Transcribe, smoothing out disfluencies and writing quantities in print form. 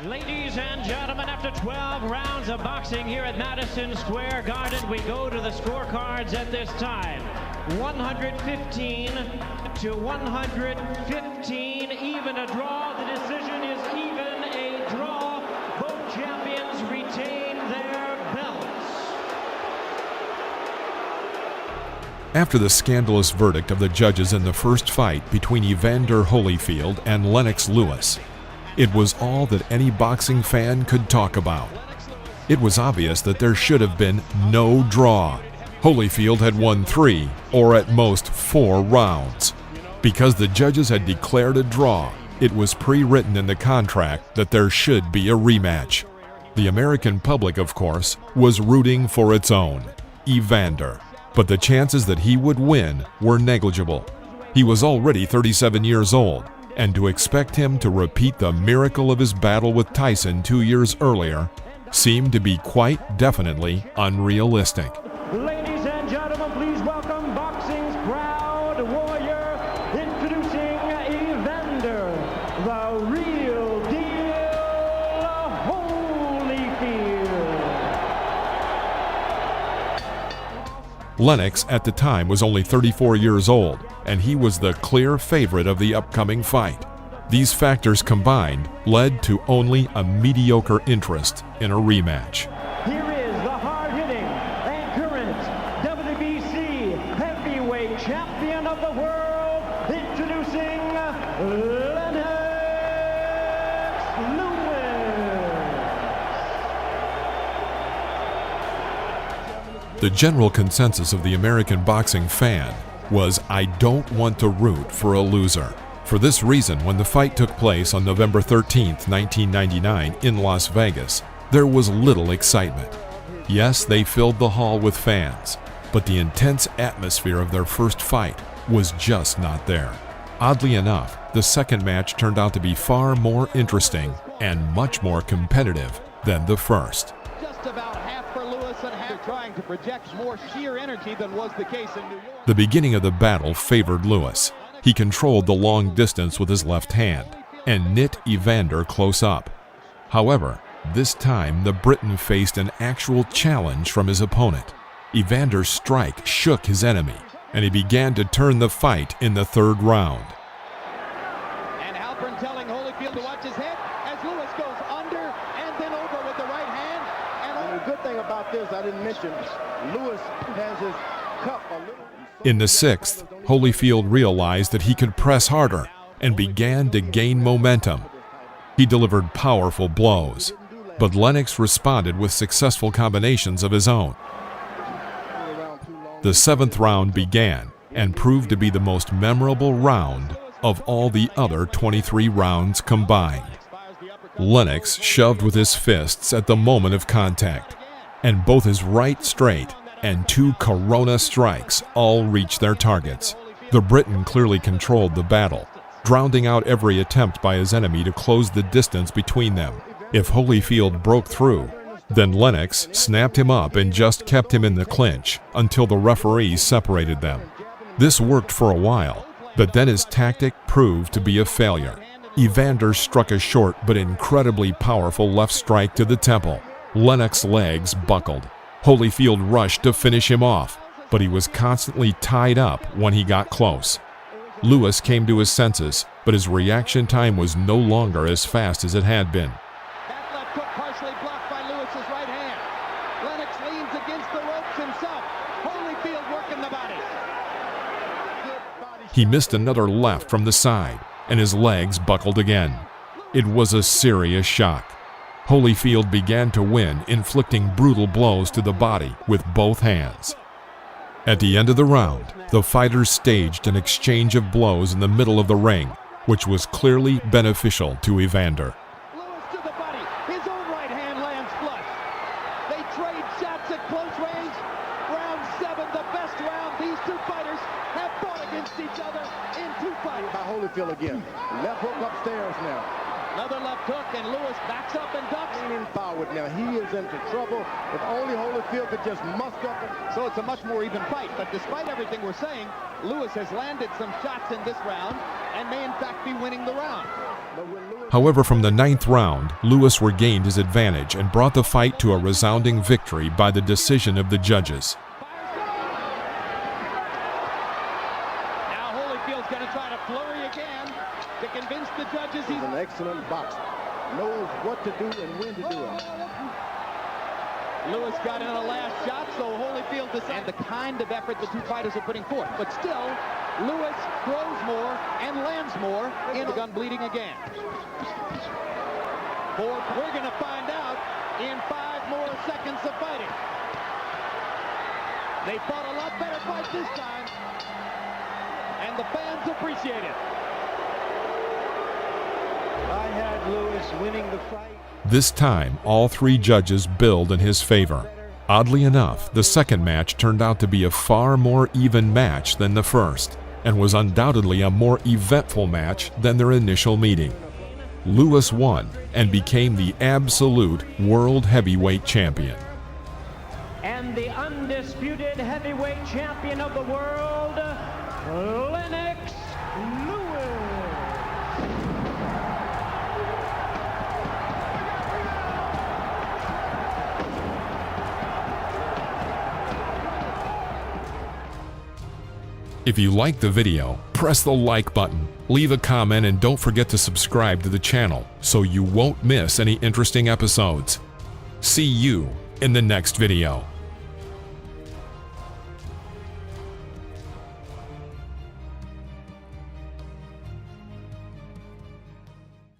Ladies and gentlemen, after 12 rounds of boxing here at Madison Square Garden, we go to the scorecards at this time. 115 to 115, even a draw. The decision is even a draw. Both champions retain their belts. After the scandalous verdict of the judges in the first fight between Evander Holyfield and Lennox Lewis, it was all that any boxing fan could talk about. It was obvious that there should have been no draw. Holyfield had won 3, or at most 4 rounds. Because the judges had declared a draw, it was pre-written in the contract that there should be a rematch. The American public, of course, was rooting for its own, Evander. But the chances that he would win were negligible. He was already 37 years old, and to expect him to repeat the miracle of his battle with Tyson 2 years earlier seemed to be quite definitely unrealistic. Ladies and gentlemen, please welcome boxing's proud warrior, introducing Evander, the real deal, Holyfield. Lennox at the time was only 34 years old, and he was the clear favorite of the upcoming fight. These factors combined led to only a mediocre interest in a rematch. Here is the hard-hitting and current WBC heavyweight champion of the world, introducing Lennox Lewis. The general consensus of the American boxing fan was, I don't want to root for a loser. For this reason, when the fight took place on November 13, 1999 in Las Vegas, there was little excitement. Yes, they filled the hall with fans, but the intense atmosphere of their first fight was just not there. Oddly enough, the second match turned out to be far more interesting and much more competitive than the first. Just about half for Lewis and half trying to project more sheer energy than was the case in New York. The beginning of the battle favored Lewis. He controlled the long distance with his left hand and knit Evander close up. However, this time the Briton faced an actual challenge from his opponent. Evander's strike shook his enemy, and he began to turn the fight in the third round. And Halpern telling Holyfield to watch his head as Lewis goes under and then over with the right hand. And the good thing about this, I didn't mention, Lewis has his cup a little. In the sixth, Holyfield realized that he could press harder and began to gain momentum. He delivered powerful blows, but Lennox responded with successful combinations of his own. The seventh round began and proved to be the most memorable round of all the other 23 rounds combined. Lennox shoved with his fists at the moment of contact, and both his right straight and 2 Corona strikes all reached their targets. The Briton clearly controlled the battle, drowning out every attempt by his enemy to close the distance between them. If Holyfield broke through, then Lennox snapped him up and just kept him in the clinch until the referee separated them. This worked for a while, but then his tactic proved to be a failure. Evander struck a short but incredibly powerful left strike to the temple. Lennox's legs buckled. Holyfield rushed to finish him off, but he was constantly tied up when he got close. Lewis came to his senses, but his reaction time was no longer as fast as it had been. That left hook partially blocked by Lewis's right hand. Lennox leans against the ropes himself. Holyfield working the body. He missed another left from the side, and his legs buckled again. It was a serious shock. Holyfield began to win, inflicting brutal blows to the body with both hands. At the end of the round, the fighters staged an exchange of blows in the middle of the ring, which was clearly beneficial to Evander. Lewis to the body. His own right hand lands flush. They trade shots at close range. Round 7, the best round. These two fighters have fought against each other in 2 fights. By Holyfield again. Left hook upstairs now. Another left hook, and Lewis backs up and ducks. Leaning forward now. He is into trouble. If only Holyfield could just muster up. So it's a much more even fight. But despite everything we're saying, Lewis has landed some shots in this round and may in fact be winning the round. But when Lewis However, from the 9th round, Lewis regained his advantage and brought the fight to a resounding victory by the decision of the judges. Now Holyfield's going to try to flurry again to convince the judges he's an excellent boxer. Knows what to do and when to do it. Lewis got in a last shot, so Holyfield decided the kind of effort the two fighters are putting forth. But still, Lewis throws more and lands more, and the gun bleeding again. We're going to find out in 5 more seconds of fighting. They fought a lot better fight this time, and the fans appreciate it. I had Lewis winning the fight. This time, all 3 judges billed in his favor. Oddly enough, the second match turned out to be a far more even match than the first, and was undoubtedly a more eventful match than their initial meeting. Lewis won and became the absolute world heavyweight champion. And the undisputed heavyweight champion of the world, Lennox Lewis. If you liked the video, press the like button, leave a comment, and don't forget to subscribe to the channel so you won't miss any interesting episodes. See you in the next video.